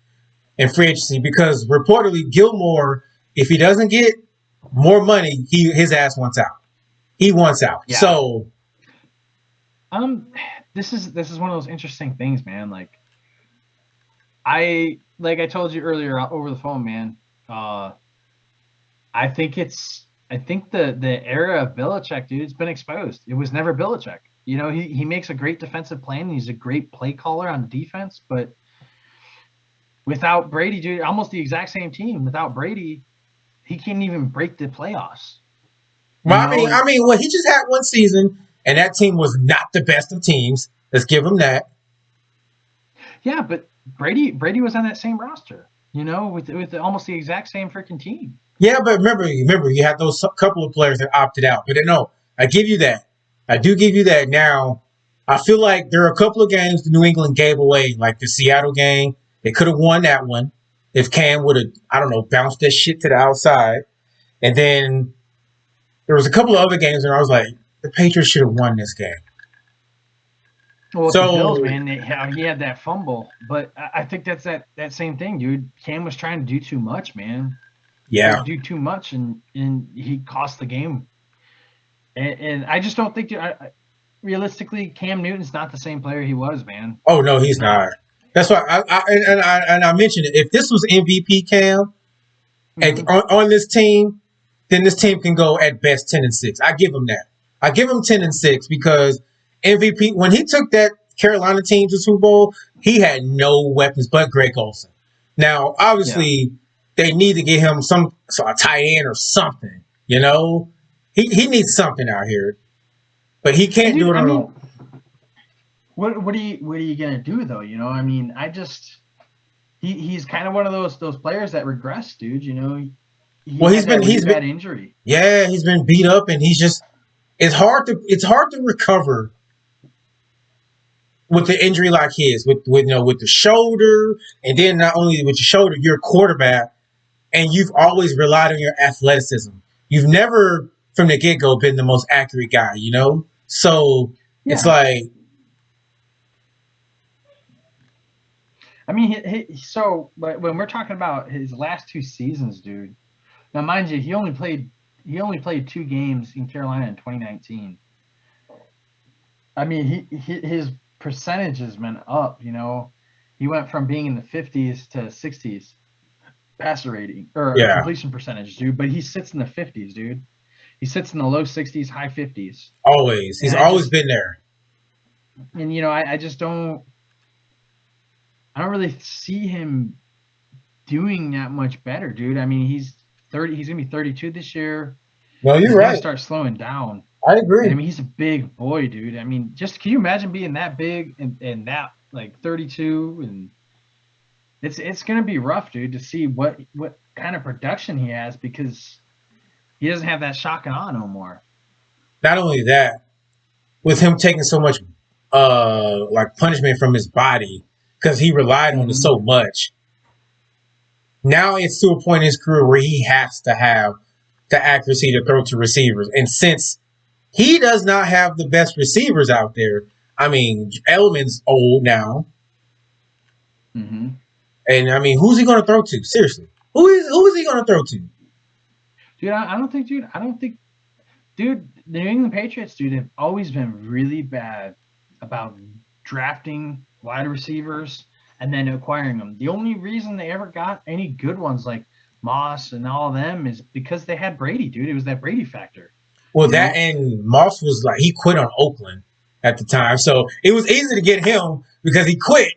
in free agency? Because reportedly, Gilmore, if he doesn't get more money, his ass wants out. He wants out. Yeah. So, this is one of those interesting things, man. Like I told you earlier over the phone, man. I think the era of Belichick, dude, it's been exposed. It was never Belichick. He makes a great defensive plan. And he's a great play caller on defense, but without Brady, dude, almost the exact same team. Without Brady, he can't even break the playoffs. Well, well, he just had one season, and that team was not the best of teams. Let's give him that. Yeah, but Brady was on that same roster, with almost the exact same freaking team. Yeah, but remember, you had those couple of players that opted out. But no, I give you that. I do give you that. Now, I feel like there are a couple of games the New England gave away, like the Seattle game. They could have won that one if Cam would have, bounced that shit to the outside. And then there was a couple of other games, and I was like, the Patriots should have won this game. Well, the Bills, man, he had that fumble. But I think that's that same thing, dude. Cam was trying to do too much, man. Yeah. Do too much, and he cost the game. And I just don't think, realistically, Cam Newton's not the same player he was, man. Oh, no, he's not. That's why I mentioned it. If this was MVP Cam on this team, then this team can go at best 10-6. I give him that. I give him 10-6 because MVP, when he took that Carolina team to Super Bowl, he had no weapons but Greg Olsen. Now, obviously, they need to get him a tight end or something. He needs something out here, but he can't do it alone. what are you gonna do though? You know, I mean, he's kind of one of those players that regress, dude. You know, he Well, had that really bad injury. yeah, he's been beat up, and it's hard to recover with the injury like his, with with the shoulder, and then not only with your shoulder, you're a quarterback, and you've always relied on your athleticism. You've never, from the get go, been the most accurate guy, you know. So it's Yeah, like, I mean, so but when we're talking about his last two seasons, dude. Now, mind you, he only played 2 games in Carolina in 2019. I mean, his percentage has been up. You know, he went from being in the 50s to 60s passer rating or yeah, completion percentage, dude. But he sits in the 50s, dude. He sits in the low 60s, high 50s, always. and He's I always just been there. and you know I just I don't really see him doing that much better, dude. I mean, he's 30. He's gonna be 32 this year. No, you're He's gonna right. start slowing down. I And I agree. mean, he's a big boy, dude. I mean, just can you imagine being that big and that like 32? And it's gonna be rough, dude, to see what kind of production he has because he doesn't have that shock and awe no more. Not only that, with him taking so much like punishment from his body because he relied on it Mm-hmm. so much. Now it's to a point in his career where he has to have the accuracy to throw to receivers. And since he does not have the best receivers out there, I mean, Edelman's old now. Mm-hmm. And I mean, who's he going to throw to? Seriously. Who is he going to throw to? Dude, I don't think, dude. I don't think, dude. The New England Patriots, dude, have always been really bad about drafting wide receivers and then acquiring them. The only reason they ever got any good ones like Moss and all of them is because they had Brady, dude. It was that Brady factor, Well, you that know. and Moss was like, he quit on Oakland at the time. So it was easy to get him because he quit.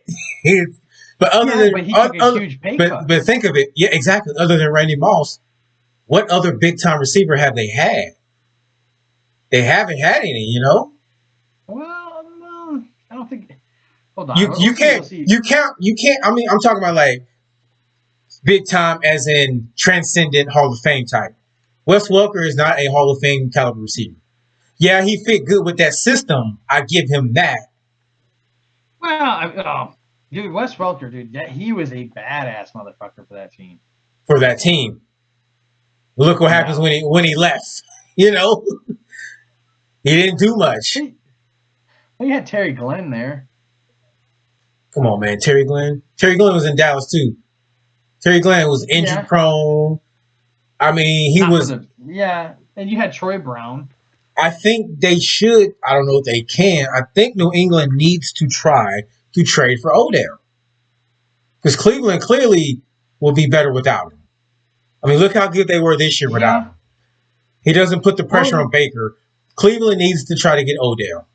but other Yeah, than, but he took a huge pay cut. but think of it. Yeah, exactly. Other than Randy Moss, what other big time receiver have they had? They haven't had any, you know? Well, no, I don't think. Hold You on, we'll you see. can't We'll see. you can't I mean I'm talking about like big time as in transcendent Hall of Fame type. Wes Welker is not a Hall of Fame caliber receiver. Yeah, he fit good with that system. I give him that Well, dude, Wes Welker, dude, he was a badass motherfucker for that team. for that team. Look what happens Yeah. when he left. You know, he didn't do much. Hey, well, you had Terry Glenn there. Come on, man, Terry Glenn. Terry Glenn was in Dallas too. Terry Glenn was injury Yeah, prone. I mean, he not for was. the yeah, and you had Troy Brown. I think they should. I don't know if they can. I think New England needs to try to trade for Odell because Cleveland clearly will be better without him. I mean, look how good they were this year without Yeah. him. He doesn't put the pressure on Well, Baker. Cleveland needs to try to get Odell.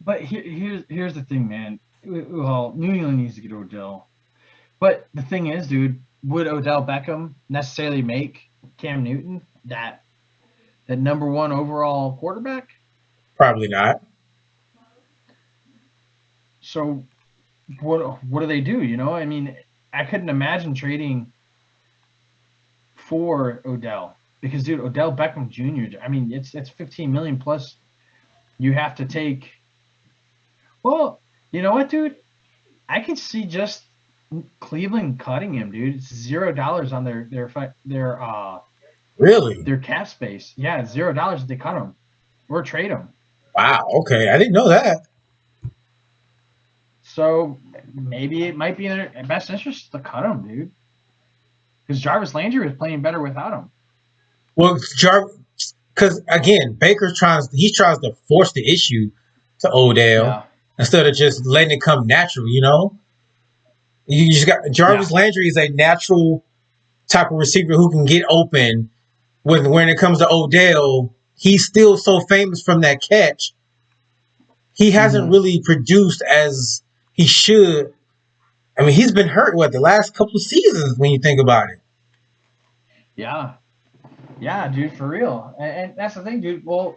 but here's the thing, man. Well, New England needs to get Odell. But the thing is, dude, would Odell Beckham necessarily make Cam Newton that number one overall quarterback? Probably not. So what do they do? You know, I mean, I couldn't imagine trading for Odell because, dude, Odell Beckham Jr. I mean, it's 15 million plus. You have to take. Well, you know what, dude? I can see just Cleveland cutting him, dude. It's $0 on Really? their cap space. Yeah, it's $0 if they cut him or trade him. Wow. Okay, I didn't know that. So maybe it might be in their best interest to cut him, dude. Because Jarvis Landry was playing better without him. Well, because again, he tries to force the issue to Odell Yeah, instead of just letting it come natural. You know, you just got yeah. Jarvis Landry is a natural type of receiver who can get open. When it comes to Odell, he's still so famous from that catch. He hasn't Mm-hmm. really produced as he should. I mean, he's been hurt the last couple of seasons when you think about it. Yeah, yeah, dude, for real. And that's the thing, dude. Well,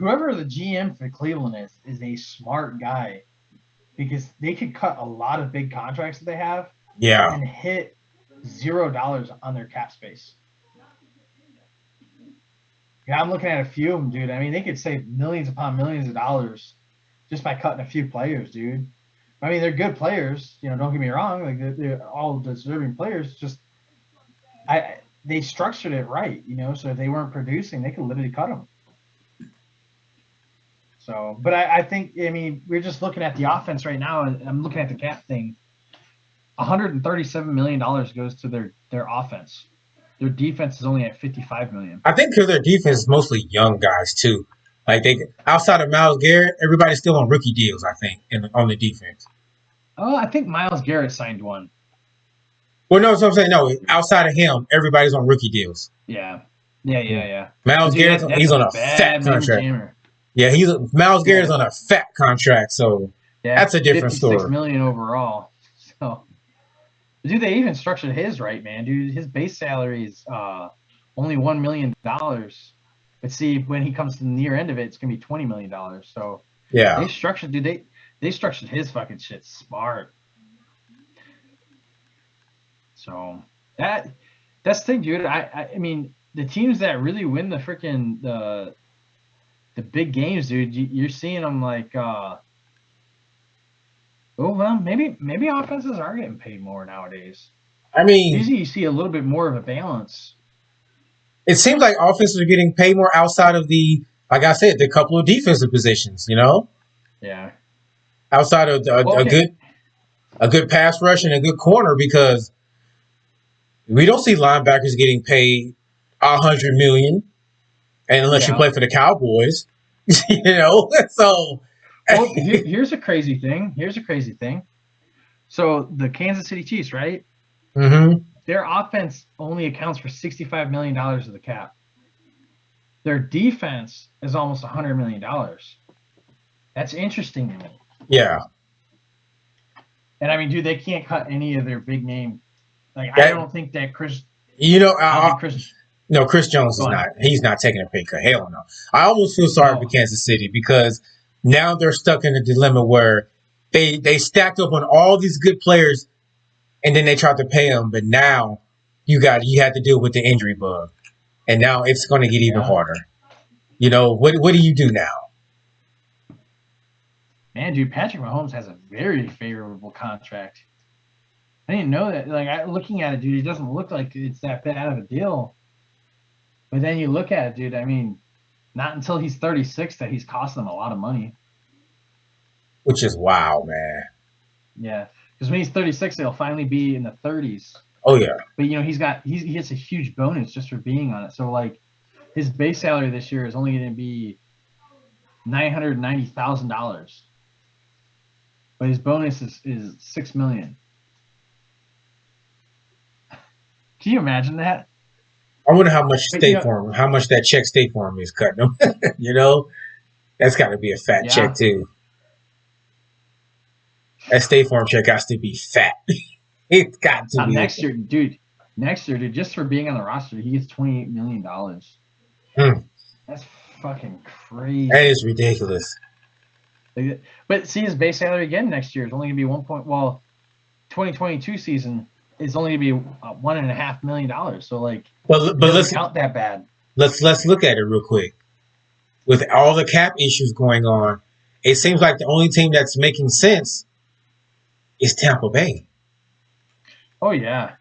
whoever the GM for Cleveland is a smart guy because they could cut a lot of big contracts that they have Yeah. and hit $0 on their cap space. Yeah, I'm looking at a few of them, dude. I mean, they could save millions upon millions of dollars just by cutting a few players, dude. I mean, they're good players. You know, don't get me wrong. Like they're all deserving players. Just they structured it right, you know. So if they weren't producing, they could literally cut them. So, but I think, I mean, we're just looking at the offense right now, and I'm looking at the cap thing. $137 million goes to their offense. Their defense is only at $55 million. I think because their defense is mostly young guys too. Like they outside of Myles Garrett, everybody's still on rookie deals. I think on the defense. Oh, I think Myles Garrett signed one. Well, no, so I'm saying no. Outside of him, everybody's on rookie deals. Yeah. Myles Garrett, he's on a fat contract. Yeah, Myles Garrett's on a fat contract, so that's a different story. $56 million overall. So, dude, they even structured his right, man. Dude, his base salary is only $1 million. But see, when he comes to the near end of it, it's gonna be $20 million. So yeah, they structured, dude. They structured his fucking shit smart. So that's the thing, dude. I mean, the teams that really win the freaking the big games, dude, you're seeing them like, oh well, maybe offenses are getting paid more nowadays. I mean, usually you see a little bit more of a balance. It seems like offenses are getting paid more outside of like I said, the couple of defensive positions. You know, yeah, outside of a good pass rush and a good corner, because we don't see linebackers getting paid $100 million, and unless you play for the Cowboys, you know. So, well, here's a crazy thing. So the Kansas City Chiefs, right? Mm-hmm. Their offense only accounts for $65 million of the cap. Their defense is almost $100 million. That's interesting to me. Yeah. And I mean, dude, they can't cut any of their big name. Like, I don't think that Chris. You know, no, Chris Jones is not. He's not taking a pay cut. Hell no. I almost feel sorry for Kansas City, because now they're stuck in a dilemma where they stacked up on all these good players, and then they tried to pay them, but now you had to deal with the injury bug, and now it's going to get even harder. You know, what do you do now? Man, dude, Patrick Mahomes has a very favorable contract. I didn't know that. Like, looking at it, dude, it doesn't look like it's that bad of a deal. But then you look at it, dude. I mean, not until he's 36 that he's costing them a lot of money. Which is wow, man. Yeah, because when he's 36, he'll finally be in the 30s. Oh yeah. But you know, he gets a huge bonus just for being on it. So like, his base salary this year is only going to be $990,000, but his bonus is $6 million. Can you imagine that? I wonder how much how much that check State Farm is cutting them. You know, that's got to be a fat check too. That State Farm check has to be fat. It's got to be. Next year, dude, just for being on the roster, he gets $28 million. That's fucking crazy. That is ridiculous. But see, his base salary again next year is only going to be 2022 season is only going to be $1.5 million. So like, but let's count that bad. Let's look at it real quick. With all the cap issues going on, it seems like the only team that's making sense is Tampa Bay. Oh yeah.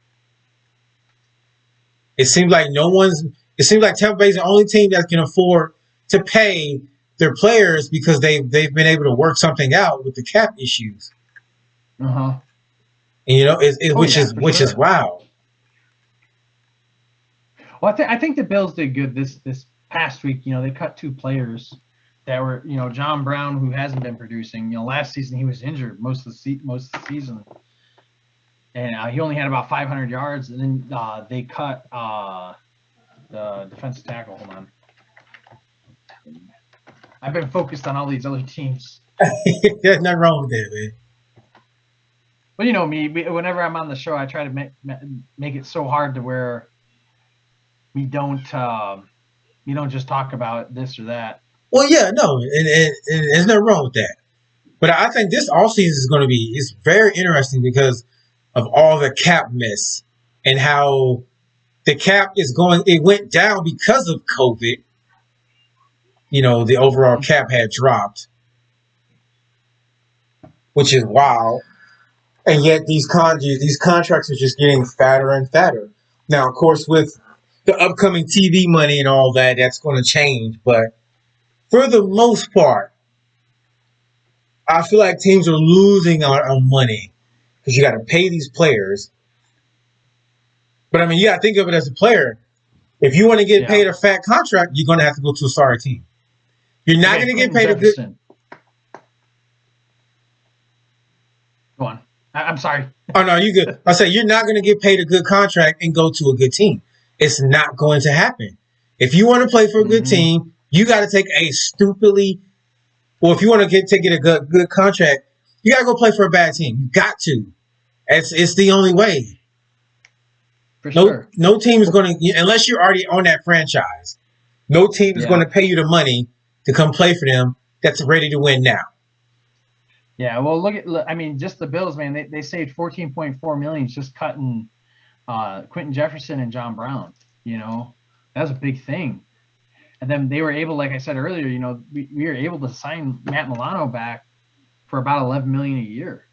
It seems like Tampa Bay's the only team that can afford to pay their players, because they've been able to work something out with the cap issues. Uh-huh. And you know, which is wow. Well, I think the Bills did good this past week. You know, they cut 2 players that were, you know, John Brown, who hasn't been producing. You know, last season he was injured most of the season, and he only had about 500 yards. And then they cut the defensive tackle. Hold on, I've been focused on all these other teams. There's nothing wrong with that, man. But you know me, whenever I'm on the show, I try to make it so hard to where we don't just talk about this or that. Well, yeah, no, and there's nothing wrong with that. But I think this offseason is going to be it's very interesting because of all the cap mess and how the cap is going. It went down because of COVID. You know, the overall Mhm. cap had dropped, which is wild. And yet these contracts are just getting fatter and fatter. Now, of course, with the upcoming TV money and all that, that's going to change. But for the most part, I feel like teams are losing on money because you got to pay these players. But I mean, you got to think of it as a player. If you want to get Yeah. paid a fat contract, you're going to have to go to a sorry team. You're not Okay, going to get Quentin paid a good. Jefferson. Go on. I'm sorry. Oh no, you good. I say you're not going to get paid a good contract and go to a good team. It's not going to happen. If you want to play for a good Hmm. team, you got to take a stupidly. Well, if you want to get a good contract, you got to go play for a bad team. You got to. It's the only way. For No sure. no team is going to unless you're already on that franchise. No team is going Yeah. to pay you the money to come play for them that's ready to win now. Yeah. Well, I mean, just the Bills, man. They saved 14.4 million just cutting Quentin Jefferson and John Brown. You know, that was a big thing. And then they were able, like I said earlier, you know, we were able to sign Matt Milano back for about 11 million a year,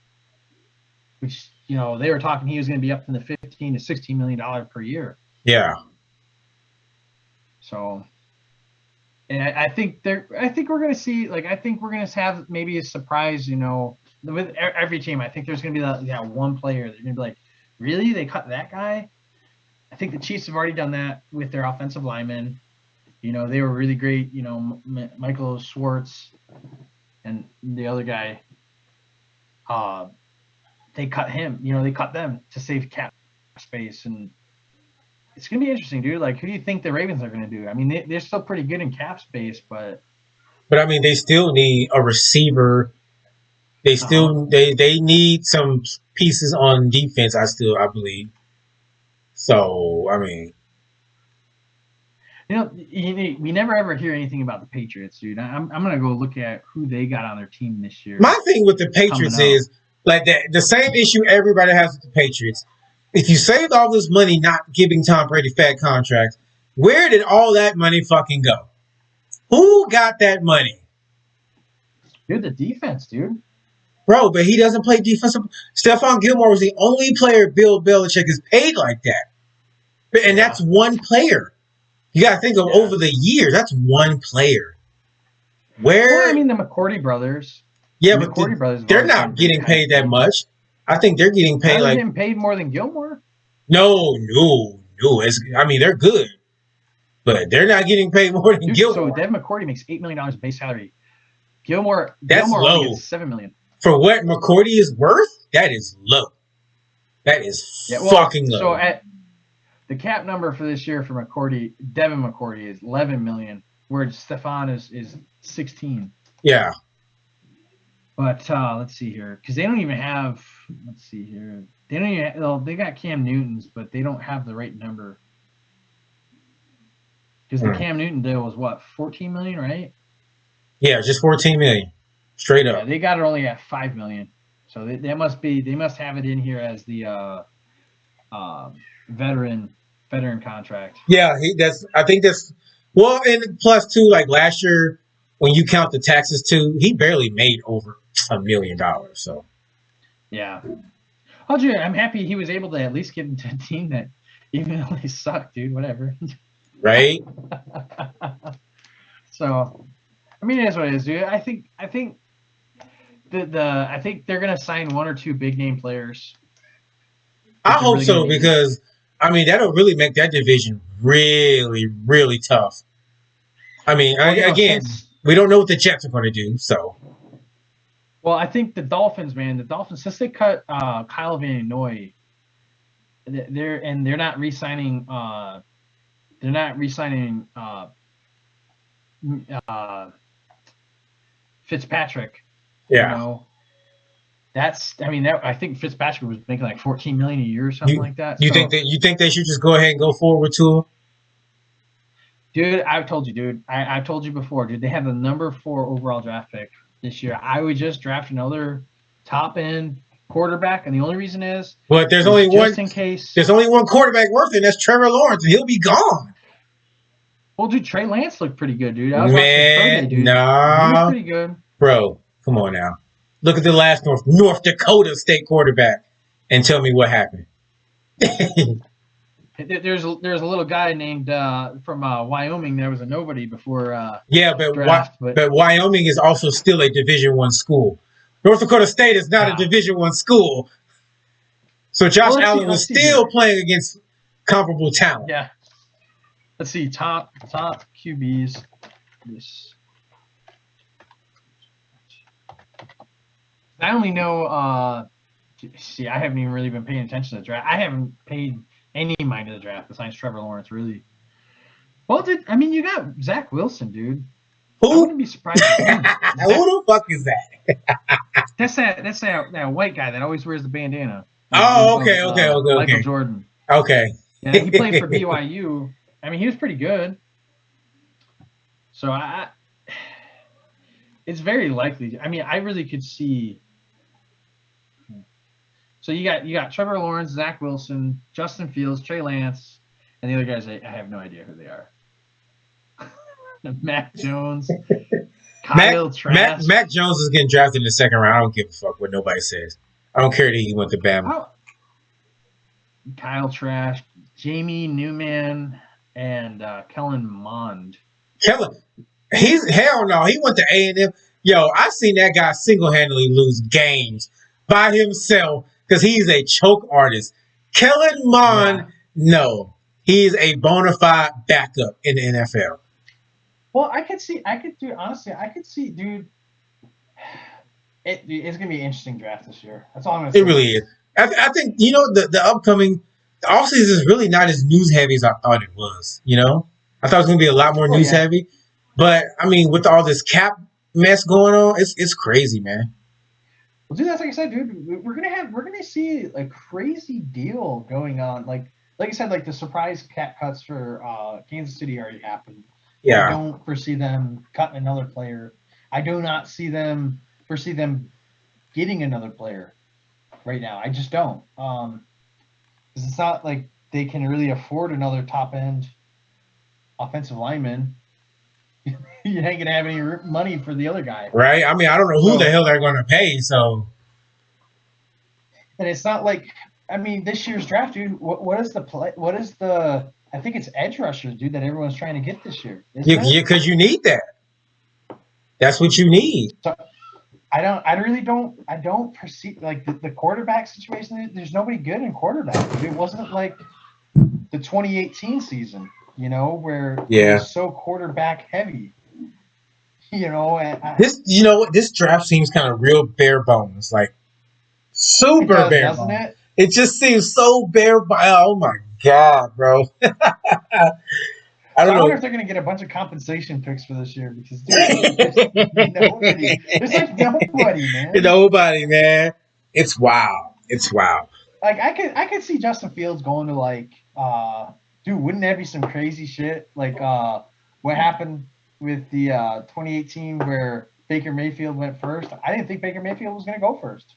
which, you know, they were talking he was going to be up in the 15 to 16 million dollars per year. Yeah. So, and I think we're going to see, like, I think we're going to have maybe a surprise, you know, with every team. I think there's going to be that one player that's going to be like, really, they cut that guy? I think the Chiefs have already done that with their offensive linemen. You know, they were really great. You know, Michael Schwartz and the other guy, they cut him. You know, they cut them to save cap space, and it's gonna be interesting, dude. Like, who do you think the Ravens are gonna do? I mean, they're still pretty good in cap space, but But I mean, they still need a receiver. They uh-huh. still they need some pieces on defense. I believe. So I mean, You know, we never ever hear anything about the Patriots, dude. I'm gonna go look at who they got on their team this year my thing with the coming Patriots up. is like the same issue everybody has with the Patriots. If you saved all this money not giving Tom Brady fat contracts, where did all that money fucking go? Who got that money? Dude, the defense, dude. Bro, but he doesn't play defensive. Stephon Gilmore was the only player Bill Belichick is paid like that. And that's Yeah, one player. You got to think of yeah. over the years, that's one player. Well, I Where, mean, the McCourty brothers. yeah, The but McCourty brothers have they're always been not great getting tight paid that ends. much. I think they're getting Now paid they're like, getting paid more than Gilmore. no. I mean, they're good, but they're not getting paid more than Dude, so Gilmore. Devin McCourty makes $8 million base salary. Gilmore That's Gilmore only low. gets $7 million. For what McCourty is worth, that is low. That Yeah, is well, fucking so low. at the cap number for this year for McCourty, Devin McCourty is $11 million, where Stefan is 16. Yeah. But let's see here, because they don't even have. Let's see here. They don't even. Well, they got Cam Newton's, but they don't have the right number. Because the Mm. Cam Newton deal was what, 14 million, right? Yeah, just 14 million. Straight Yeah, up. they got it only at 5 million. So they must have it in here as the uh, veteran contract. Yeah, I think that's well, and plus too, like last year, when you count the taxes too, he barely made over $1 million. So Yeah. Oh, dude, I'm happy he was able to at least get into a team that, even though they suck, dude, whatever. right? So, I mean, it is what it is, dude. I think I think they're gonna sign one or two big name players, I which are hope really gonna so be. because I mean that'll really make that division really, really tough. I mean, Well, you know, again, since we don't know what the Jets are going to do, so I think the Dolphins, man, since they cut Kyle Van Noy, they're not re-signing. They're not re-signing uh, Fitzpatrick. You yeah. know, I think Fitzpatrick was making like 14 million a year or something You like that. you think So, that you think they should just go ahead and go forward with Tua? Dude, I've told you, dude. I've told you before, dude. They have the number 4 overall draft pick this year. I would just draft another top end quarterback, and the only reason But there's is only just one. in case. There's only one quarterback worth it, and that's Trevor Lawrence, and he'll be gone. Well, dude, Trey Lance looked pretty good, dude. I was watching his pro day, Man, dude. He was nah, pretty good. bro. Come on now. Look at the last North Dakota State quarterback, and tell me what happened. There's a little guy named from Wyoming. There was a nobody before Yeah, draft, but Wyoming is also still a Division I school. North Dakota State is not a Division I school. So Josh Allen was still playing against comparable talent. Yeah. Let's see, top QBs. I only know. See, I haven't even really been paying attention to the draft. I haven't paid any mind to the draft besides Trevor Lawrence, really. Well, you got Zach Wilson, dude. Who? I wouldn't be surprised. Who the fuck is that? That's that white guy that always wears the bandana. Oh, okay. Michael Jordan. Okay. Yeah, he played for BYU. I mean, he was pretty good. So it's very likely. I mean, I really could see. So you got Trevor Lawrence, Zach Wilson, Justin Fields, Trey Lance, and the other guys I have no idea who they are. Mac Jones, Kyle Trask. Mac Jones is getting drafted in the second round. I don't give a fuck what nobody says. I don't care that he went to Bama. Kyle Trask, Jamie Newman, and Kellen Mond. Kellen, hell no. He went to A&M. Yo, I've seen that guy single-handedly lose games by himself because he's a choke artist. Kellen Mond, no. He is a bona fide backup in the NFL. Well, I could see, dude, it's going to be an interesting draft this year. That's all I'm going to say. It really is. I think, the upcoming offseason is really not as news heavy as I thought it was, I thought it was going to be a lot more news heavy. But, I mean, with all this cap mess going on, it's crazy, man. Well, dude, that's like I said, dude. We're gonna see a crazy deal going on. Like I said, like the surprise cap cuts for Kansas City already happened. Yeah. I don't foresee them cutting another player. I do not foresee them getting another player right now. I just don't. Because it's not like they can really afford another top end offensive lineman. You ain't gonna have any money for the other guy, right? I mean, I don't know who the hell they're going to pay. So, and it's not like, I mean, this year's draft, dude. What is the play? What is the? I think it's edge rushers, dude, that everyone's trying to get this year. Yeah, because you need that. That's what you need. So, I don't perceive like the quarterback situation. There's nobody good in quarterback. It wasn't like the 2018 season, where it was so quarterback heavy. This draft seems kind of real bare bones, like super bare bones. It just seems so bare bones. Oh my god, bro! I wonder if they're going to get a bunch of compensation picks for this year because there's nobody. There's like nobody, man. Nobody, man. It's wild. It's wild. Like I could see Justin Fields going to like, dude, wouldn't that be some crazy shit? Like what happened with the 2018 where Baker Mayfield went first? I didn't think Baker Mayfield was going to go first.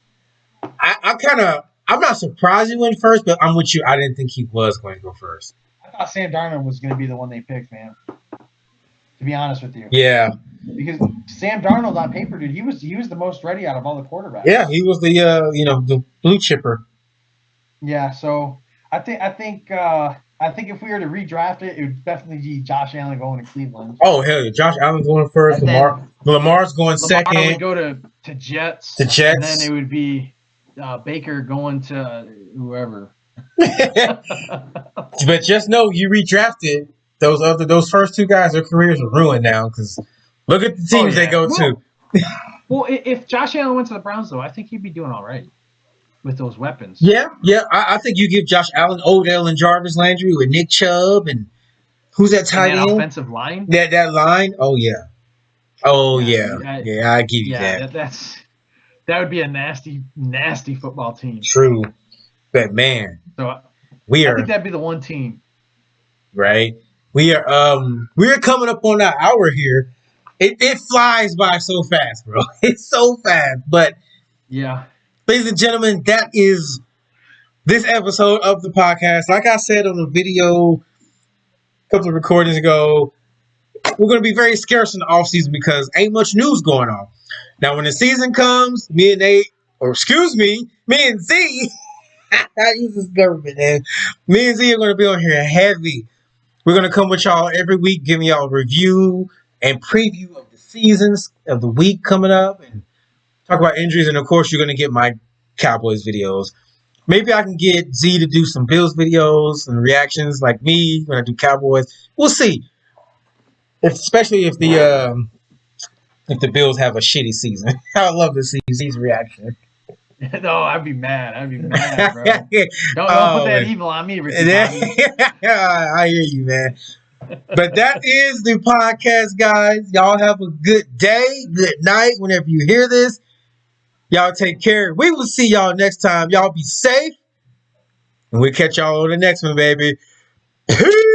I'm not surprised he went first, but I'm with you. I didn't think he was going to go first. I thought Sam Darnold was going to be the one they picked, man. To be honest with you. Yeah. Because Sam Darnold on paper, dude, he was the most ready out of all the quarterbacks. Yeah, he was the the blue chipper. Yeah, so I think if we were to redraft it, it would definitely be Josh Allen going to Cleveland. Oh hell yeah, Josh Allen's going first. Lamar's going second. Lamar would go to Jets. The Jets. And then it would be Baker going to whoever. But just know you redrafted those first two guys. Their careers are ruined now because look at the teams they go to. Well, if Josh Allen went to the Browns though, I think he'd be doing all right with those weapons. Yeah. I think you give Josh Allen, Odell, and Jarvis Landry with Nick Chubb and who's that tight end? Offensive line. That line. Oh yeah. I give you that. That would be a nasty, nasty football team. True, but man, so I think that'd be the one team, right? We are coming up on that hour here. It flies by so fast, bro. It's so fast. But Yeah. ladies and gentlemen, that is this episode of the podcast. Like I said on the video a couple of recordings ago, we're going to be very scarce in the off season because ain't much news going on. Now, when the season comes, me and Nate, or excuse me and Z, I use this government name. Me and Z are going to be on here heavy. We're going to come with y'all every week, giving y'all a review and preview of the seasons of the week coming up and talk about injuries. And of course, you're going to get my Cowboys videos. Maybe I can get Z to do some Bills videos and reactions like me when I do Cowboys. We'll see. Especially if the Bills have a shitty season. I would love to see Z's reaction. No, I'd be mad, bro. Don't put that evil on me, Ricky Bobby. I hear you, man. But that is the podcast, guys. Y'all have a good day, good night, whenever you hear this. Y'all take care. We will see y'all next time. Y'all be safe. And we'll catch y'all on the next one, baby. Peace.